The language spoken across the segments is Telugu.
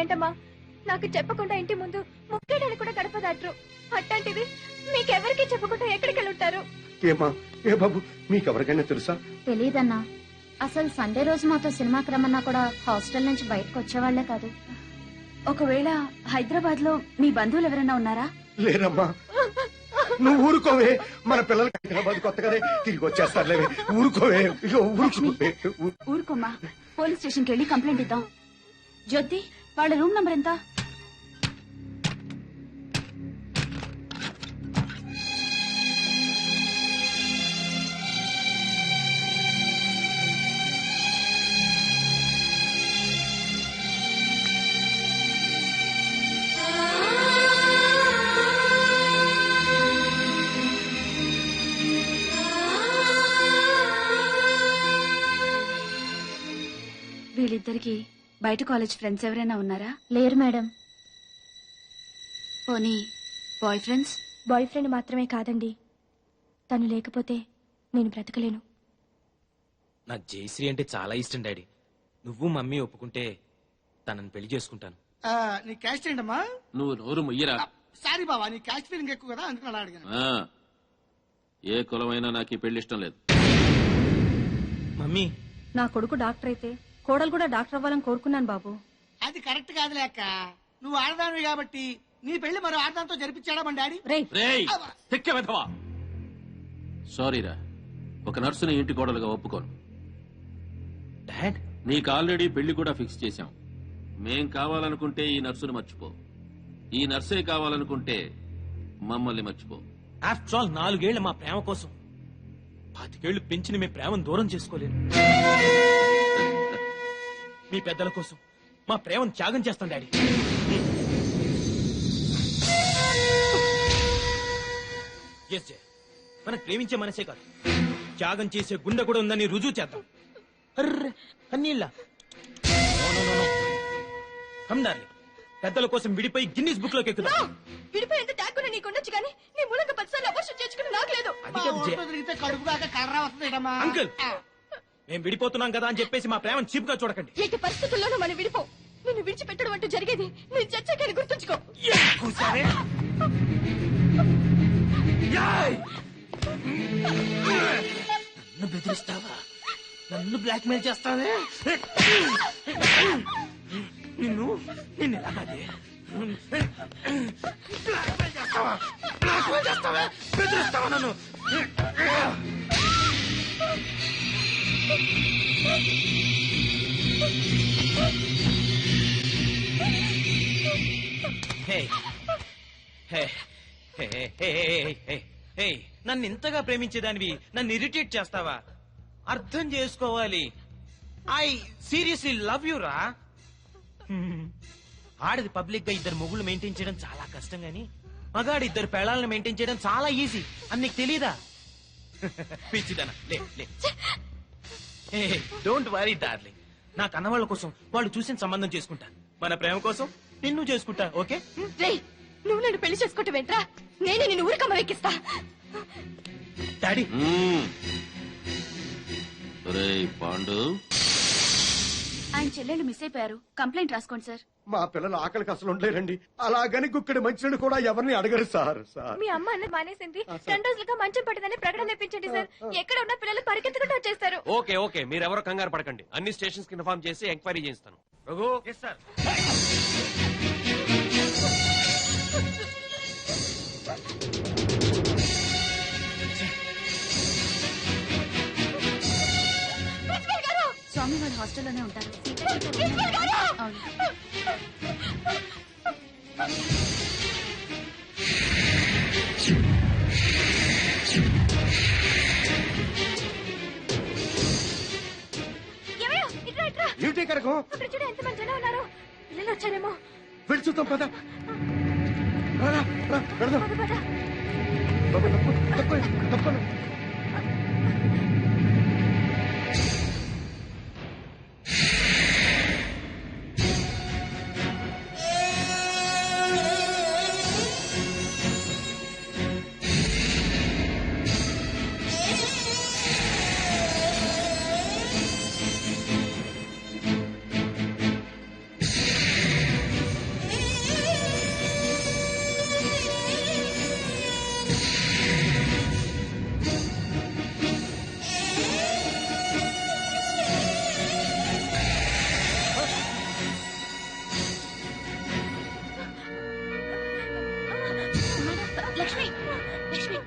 ఏంటమ్మా? నాకు చెప్పకుండా ఇంటి ముందు ముక్కేడని కూడా గడపదాట్రు. అట్లాంటిది మీకెవరికి చెప్పకుండా ఎక్కడికి వెళ్ళుంటారు? ఏమా ఏ బాబు మీకెవరికైనా తెలుసా? తెలీదన్నా. అసలు సండే రోజు మాతో సినిమాకి రమ్మన్నా కూడా హాస్టల్ నుంచి బయటకు వచ్చేవాళ్లే కాదు. ఒకవేళ హైదరాబాద్ లో మీ బంధువులు ఎవరైనా ఉన్నారా? లేరమ్మా. నువ్వు ఊరుకోవే, మన పిల్లలకి హైదరాబాద్ కొత్తగానే తిరిగి వచ్చేస్తారులేవే. ఊరుకోవే, ఊరుకోమ్మా. పోలీస్ స్టేషన్ కి వెళ్ళి కంప్లైంట్ ఇద్దాం. జ్యోతి, వాళ్ళ రూమ్ నంబర్ ఎంత? వీళ్ళిద్దరికి బయట కాలేజ్ ఫ్రెండ్స్ ఎవరైనా ఉన్నారా? లేరు మేడం. పోనీ బాయ్ ఫ్రెండ్స్? బాయ్ ఫ్రెండ్ మాత్రమే కాదండి, తను లేకపోతే నేను బ్రతకలేను. నాకు జయశ్రీ అంటే చాలా ఇష్టం డాడీ. నువ్వు మమ్మీ ఒప్పుకుంటే తనని పెళ్లి చేసుకుంటాను. నీ క్యాస్ట్ ఏంటమ్మా? నువ్వు నోరు ముయ్యరా. సారీ బావా, నీ క్యాస్ట్ ఫీలింగ్ ఎక్కువ కదా, అందుకని అలా అడిగాను. ఏ కులమైనా నాకు ఈ పెళ్లి ఇష్టం లేదు. మమ్మీ, నా కొడుకు డాక్టర్ అయితే కోడలు కూడా డాక్టర్ అవ్వాలని కోరుకున్నాను బాబు. అది కరెక్ట్ కాదు లేక, నువ్వు ఆడదానివి కాబట్టి నీ పెళ్లి మరో ఆడదాంతో జరిపించాడా మన డాడీ? సారీరా, ఒక నర్సుని ఇంటి కోడలుగా ఒప్పుకోను. డాడ్, నీకు ఆల్రెడీ పెళ్లి కూడా ఫిక్స్ చేశాం. మేం కావాలనుకుంటే ఈ నర్సును మర్చిపో, ఈ నర్సే కావాలనుకుంటే మమ్మల్ని మర్చిపో. ఆఫ్టర్ ఆల్ 4 ఏళ్ల మా ప్రేమ కోసం 25 ఏళ్లు పెంచిన మీ ప్రేమను దూరం చేసుకోలేను. మీ పెద్దల కోసం మా ప్రేమను త్యాగం చేస్తాం డాడీ. ఎస్ జయ, మనం ప్రేమించే మనసే కాదు, త్యాగం చేసే గుండె కూడా ఉందని రుజువు చేద్దాం. అన్నీళ్ళ పెద్దల కోసం విడిపోయి గిన్నిస్ బుక్ లోకి ఎక్కుదాం. విడిపోయి ఎంత త్యాగం నీకుండొచ్చు కానీ నీ మూలంగా 10 సార్లు అవర్షం చేసుకుని నాకు లేదు. కడుపు దాకా కర్ర వస్తుందేటమ్మా. అంకుల్, మేము విడిపోతున్నాం కదా అని చెప్పేసి మా ప్రేమను చీప్ గా చూడకండి. ఎట్టి పరిస్థితుల్లోనూ మనం విడిపో. నిన్ను విడిచిపెట్టడం అంటూ జరిగేది నేను చచ్చాకని గుర్తుంచుకో. నన్ను బెదిరిస్తావా? నన్ను బ్లాక్ మెయిల్ చేస్తావే? నిన్ను ఎలాగే చేస్తావా? బెదిరిస్తావా నన్ను? నన్ను ఇంతగా ప్రేమించేదానివి నన్ను ఇరిటేట్ చేస్తావా? అర్థం చేసుకోవాలి. ఐ సీరియస్లీ లవ్ యూ రా. ఆడది పబ్లిక్ గా 2 మొగుళ్ళు మెయింటైన్ చేయడం చాలా కష్టం గాని మగాడు 2 పెళ్ళాలను మెయింటైన్ చేయడం చాలా ఈజీ అని నీకు తెలీదా? పిచ్చిదనా, లే లే. డోంట్ వరీ డార్లింగ్, నా కన్నవాళ్ళ కోసం వాళ్ళు చూసిన సంబంధం చేసుకుంటా. మన ప్రేమ కోసం నిన్ను చేసుకుంటా. ఓకే? నువ్వు నన్ను పెళ్లి చేసుకోవటం ఏంట్రా? నేనే నిన్ను ఊరికమ్మ వెక్కిస్తా. డాడీ, పాండు, ఆయన చెల్లెళ్ళు మిస్ అయిపోయారు. కంప్లైంట్ రాసుకోండి సార్. మా పిల్లలు ఆకలికి అసలు ఉండలేరండి. అలాగని గుక్కడి మంచినీళ్ళు కూడా ఎవరిని అడగరు సార్. మీ అమ్మ అన్న మానేసింది. 2 రోజులుగా మంచం పట్టిందని ప్రకటన తెప్పించండి సార్. ఎక్కడ ఉన్న పిల్లలు పరిగెత్తుకుంటూ వచ్చేస్తారు. ఓకే ఓకే, మీరెవరో కంగారు పడకండి. అన్ని స్టేషన్స్ కి ఇన్ఫార్మ్ చేసి ఎంక్వైరీ చేయిస్తాను. రఘు. Yes sir. స్వామి వాడు హాస్టల్లోనే ఉంటారు. అవును. ఏంటి కనుక అక్కడ చూడ ఎంతమంది జనం ఉన్నారు. పిల్లలు వచ్చారేమో. వెళ్ళి చూద్దాం పద. తప్పకుండా. లక్ష్మి లక్ష్మి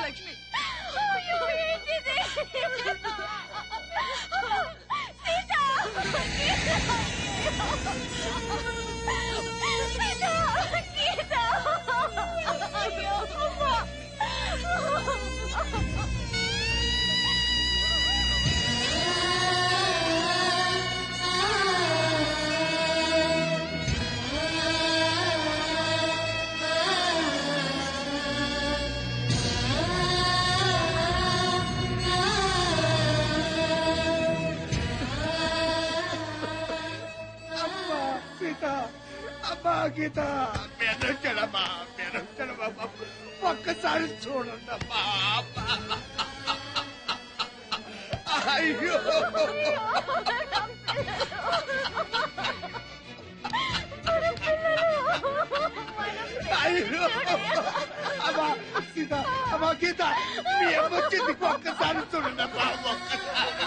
లక్ష్మి అమ్మా సీత అమ్మా గీత మెరచడమ్మా మెరచడమ్మా ఒక్కసారి చూడండి అమ్మా అయ్యో అయ్యో అమ్మా సీత అమ్మా గీత మీ అమ్మొచ్చింది ఒక్కసారి చూడండి అమ్మా ఒక్కసారి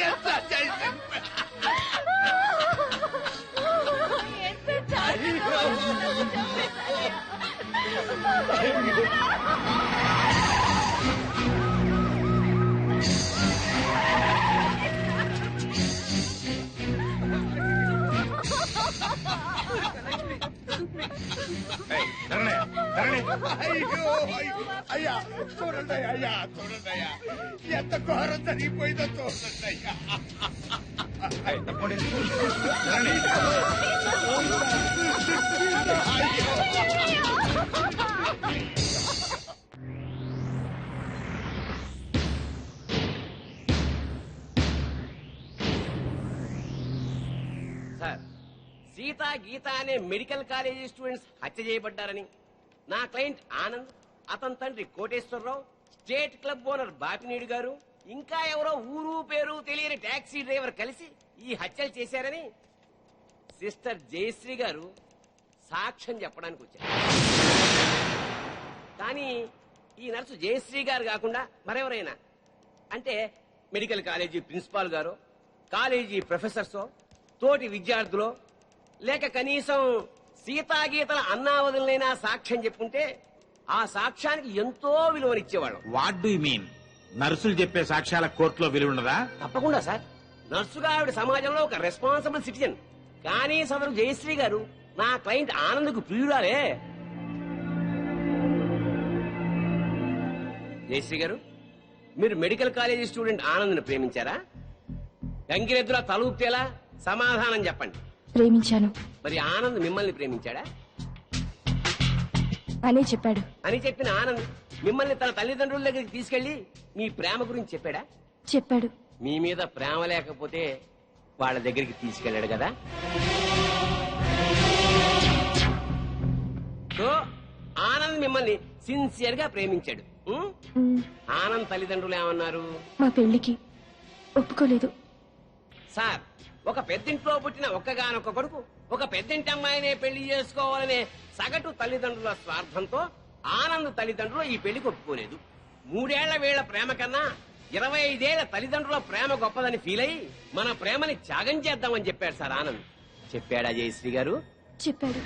ఎంత చేసింది అయ్యో అయ్యా చూడండి అయ్యా చూడండి అయ్యా ఎంత ఘోరం జరిగిపోయిందో చూడండి అయ్యా సార్ సీత గీత అనే మెడికల్ కాలేజీ స్టూడెంట్స్ హత్య చేయబడ్డారని నా క్లయింట్ ఆనంద్ అతని తండ్రి Koteswararao state club owner Bapineedu గారు ఇంకా ఎవరో ఊరు పేరు తెలియని టాక్సీ డ్రైవర్ కలిసి ఈ హత్యలు చేశారని సిస్టర్ జయశ్రీ గారు సాక్ష్యం చెప్పడానికి వచ్చారు. కానీ ఈ నర్సు జయశ్రీ గారు కాకుండా మరెవరైనా అంటే మెడికల్ కాలేజీ ప్రిన్సిపాల్ గారు, కాలేజీ ప్రొఫెసర్సో, తోటి విద్యార్థులో, లేక కనీసం సీతాగీతల అన్నావదులైనా సాక్ష్యం చెప్పుంటే ఆ సాక్ష్యానికి ఎంతో విలువనిచ్చేవాళ్ళం. What do mean? నర్సులు చెప్పే సాక్ష్యాల కోర్టులో విలువ ఉండదా? తప్పకుండా సార్. నర్సుగా ఆవిడ సమాజంలో ఒక రెస్పాన్సిబుల్ సిటిజన్. కానీ సదరు జయశ్రీ గారు నా క్లయింట్ ఆనంద్కు ప్రియురాలే. జయశ్రీ గారు, మీరు మెడికల్ కాలేజీ స్టూడెంట్ ఆనంద్ను ప్రేమించారా? గంగిరెద్దులా తలూపుతేలా సమాధానం చెప్పండి. ప్రేమించాను మరి ఆనంద్ మిమ్మల్ని ప్రేమించాడా? అనే చెప్పాడు. అని చెప్పిన ఆనంద్ మిమ్మల్ని తన తల్లిదండ్రుల దగ్గరికి తీసుకెళ్లి మీ ప్రేమ గురించి చెప్పాడా? చెప్పాడు. మీ మీద ప్రేమ లేకపోతే వాళ్ళ దగ్గరికి తీసుకెళ్లాడు కదా. సో ఆనంద్ మిమ్మల్ని సిన్సియర్ గా ప్రేమించాడు. ఆనంద్ తల్లిదండ్రులు ఏమన్నారు? మా పెళ్లికి ఒప్పుకోలేదు. సార్, ఒక పెద్దింట్లో పుట్టిన ఒక్కగానొక్క కొడుకు ఒక పెద్దింటి అమ్మాయినే పెళ్లి చేసుకోవాలనే సగటు తల్లిదండ్రుల స్వార్థంతో ఆనంద్ తల్లిదండ్రులు ఈ పెళ్లికి ఒప్పుకోలేదు. 3 ఏళ్ల వీళ్ల ప్రేమ కన్నా 25 ఏళ్ల తల్లిదండ్రుల ప్రేమ గొప్పదని ఫీల్ అయ్యి మన ప్రేమని త్యాగం చేద్దామని చెప్పాడు సార్ ఆనంద్. చెప్పాడా జయశ్రీ గారు? చెప్పాడు.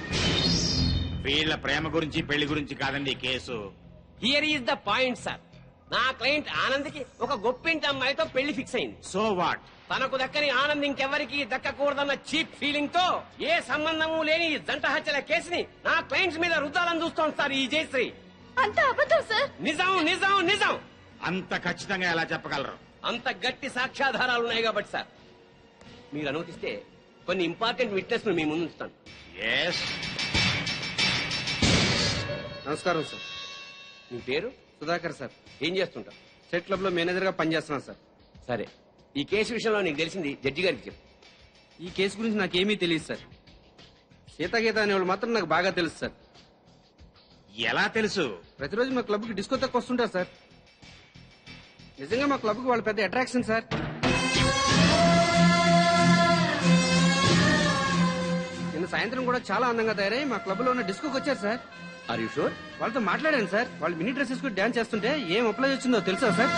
వీళ్ళ ప్రేమ గురించి పెళ్లి గురించి కాదండి ఈ case. Here is the point sir. నా క్లయింట్ ఆనంద్ కి ఒక గొప్పింటి అమ్మాయితో పెళ్లి ఫిక్స్ అయింది. So what? తనకు దక్కని ఆనంద్ ఇంకెవరికి దక్కకూడదన్న చీప్ ఫీలింగ్ తో ఏ సంబంధము లేని ఈ జంట హత్యల కేసుని నా క్లయింట్స్ మీద రుద్దాలని చూస్తోంది సార్ ఈ జయశ్రీ. అంత అబద్ధం సార్. నిజం నిజం నిజం. అంత ఖచ్చితంగా ఎలా చెప్పగలరు? అంత గట్టి సాక్ష్యాధారాలు ఉన్నాయి కాబట్టి సార్, మీరు అనుమతిస్తే కొన్ని ఇంపార్టెంట్ విట్నెస్ మీ ముందు ఉంచుతాను. ఎస్. నమస్కారం సార్. మీ పేరు? సుధాకర్ సార్. ఏం చేస్తుంటారు? సెట్ క్లబ్ లో మేనేజర్ గా పనిచేస్తున్నాను సార్. సరే, ఈ కేసు విషయంలో నీకు తెలిసింది జడ్జి గారికి చెప్పు. ఈ కేసు గురించి నాకేమీ తెలియదు సార్. సీతాగీత అనేవాళ్ళు మాత్రం నాకు బాగా తెలుసు సార్. ఎలా తెలుసు? ప్రతిరోజు మా క్లబ్కి డిస్కో తక్కువ వస్తుంటారు సార్. నిజంగా మా క్లబ్కి వాళ్ళు పెద్ద అట్రాక్షన్ సార్. నిన్న సాయంత్రం కూడా చాలా అందంగా తయారై మా క్లబ్ లో ఉన్న డిస్కోకి వచ్చారు సార్. Are you sure? వాళ్ళతో మాట్లాడాను సార్. వాళ్ళు మినీ డ్రెస్ వేసుకుని డాన్స్ చేస్తుంటే ఏం అప్లై వచ్చిందో తెలుసా సార్?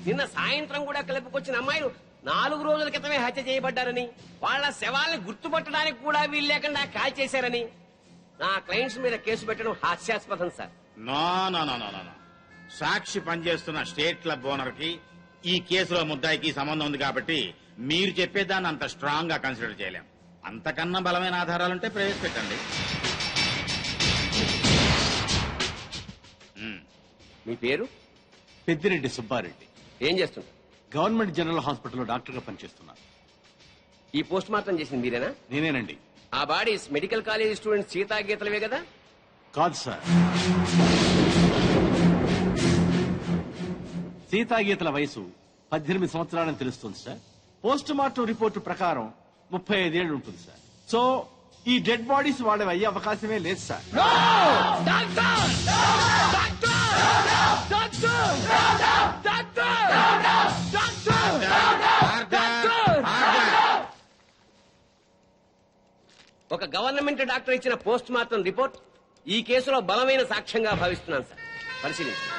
నిన్న సాయంత్రం కూడా క్లబ్కి అమ్మాయిలు 4 రోజుల క్రితమే హత్య చేయబడ్డారని, వాళ్ళ శవాల్ని గుర్తుపట్టడానికి కూడా వీలు లేకుండా కాల్ చేశారని నా క్లయింట్స్ మీద కేసు పెట్టడం హాస్యాస్పదం sir. No no no no no. Sakshi పనిచేస్తున్న స్టేట్ క్లబ్ ఓనర్ కి ఈ కేసులో ముద్దాయికి సంబంధం ఉంది కాబట్టి మీరు చెప్పేదాన్ని అంత స్ట్రాంగ్ గా కన్సిడర్ చేయలేం. అంతకన్నా బలమైన ఆధారాలుంటే ప్రవేశపెట్టండి. మీ పేరు? పెద్దిరెడ్డి సుబ్బారెడ్డి. ఏం చేస్తున్నారు? గవర్నమెంట్ జనరల్ హాస్పిటల్లో డాక్టర్ గా పనిచేస్తున్నారు. ఈ పోస్ట్ మార్టం చేసింది మీరేనా? నేనేనండి. ఆ బాడీస్ మెడికల్ కాలేజ్ స్టూడెంట్ సీతాగీతలవే కదా? కాదు సార్, సీతాగీతల వయసు 18 సంవత్సరాలని తెలుస్తుంది సార్. పోస్ట్ మార్టం రిపోర్టు ప్రకారం 35 ఏళ్ళు ఉంటుంది సార్. సో ఈ డెడ్ బాడీస్ వాళ్ళవి అయ్యే అవకాశమే లేదు సార్. ఒక గవర్నమెంట్ డాక్టర్ ఇచ్చిన పోస్ట్ మార్టం రిపోర్ట్ ఈ కేసులో బలమైన సాక్ష్యంగా భావిస్తున్నాను సార్. పరిశీలించండి.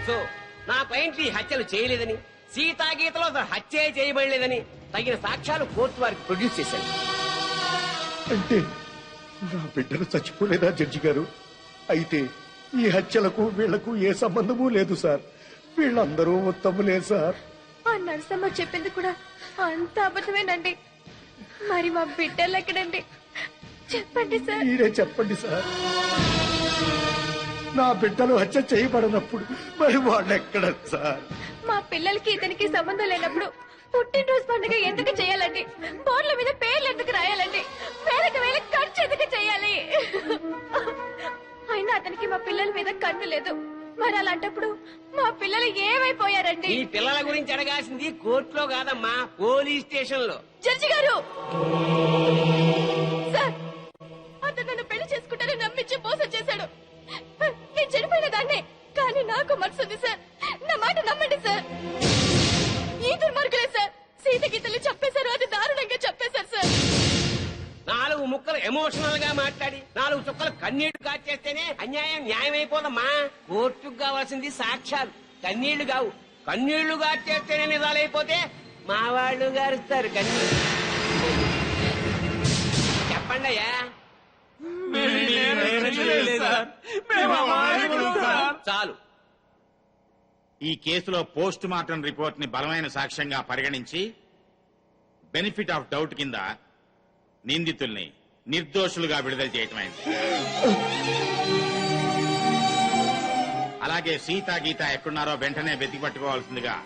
సో నా క్లయింట్ ఈ హత్యలు చేయలేదని, సీతాగీతలో అసలు హత్యే చేయబడలేదని తగిన సాక్ష్యాలు కోర్టు వారికి ప్రొడ్యూస్ చేశాను. అంటే నా బిడ్డలు చచ్చిపోలేదా జడ్జి గారు? అయితే ఈ హత్యలకు వీళ్లకు ఏ సంబంధమూ లేదు సార్. వీళ్ళందరూ ఉత్తములే సార్. ఆ నరసమ్మ చెప్పింది కూడా అంత అబద్ధమేనండి. మరి మా బిడ్డలు ఎక్కడండి? చెప్పండి సార్. మీరే చెప్పండి సార్. నా బిడ్డలు హత్య చేయబడినప్పుడు మరి వాళ్ళెక్కడ సార్? మా పిల్లలకి ఇతనికి సంబంధం లేనప్పుడు పుట్టినరోజు పండుగ ఎందుకు చేయాలండి? బోర్ల మీద పేర్లు ఎందుకు రాయాలండి? వేలకు వేల ఖర్చు ఎందుకు చేయాలి? అయినా అతనికి మా పిల్లల మీద కన్ను లేదు. మరి అలాంటప్పుడు మా పిల్లలు ఏమైపోయారండి? ఈ పిల్లల గురించి అడగాల్సింది కోర్టులో కాదమ్మా, పోలీస్ స్టేషన్ లో. జడ్జి గారు, సార్ అతను నన్ను పెళ్లి చేసుకుంటానని నమ్మించి మోసం చేశాడు. నేను చనిపోయిన దాన్ని, కానీ నాకు మనసుంది సార్. నా మాట నమ్మండి సార్. ఈ దుర్మార్గులే సార్ సీతగీతలు చెప్పేశారు. అది దారుణంగా చెప్పేశారు సార్. 4 ముక్కలు ఎమోషనల్ గా మాట్లాడి 4 చుక్కలు కన్నీళ్లు కాచేస్తేనే అన్యాయం న్యాయం అయిపోదమ్మా. కోర్టుకు కావాల్సింది సాక్ష్యాలు, కన్నీళ్లు కావు. కన్నీళ్లు కాచేస్తేనే నిజాలైపోతే మా వాళ్ళు గారుస్తారు కన్నీళ్లు. చెప్పండి అయ్యా. చాలు. ఈ కేసులో పోస్ట్ మార్టం రిపోర్ట్ ని బలమైన సాక్ష్యంగా పరిగణించి బెనిఫిట్ ఆఫ్ డౌట్ కింద నిందితుల్ని నిర్దోషులుగా విడుదల చేయటమైంది. అలాగే సీతా గీత ఎక్కడున్నారో వెంటనే వెతికి పట్టుకోవాల్సిందిగా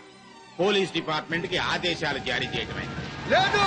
పోలీస్ డిపార్ట్మెంట్ కి ఆదేశాలు జారీ చేయటమైంది. లేదు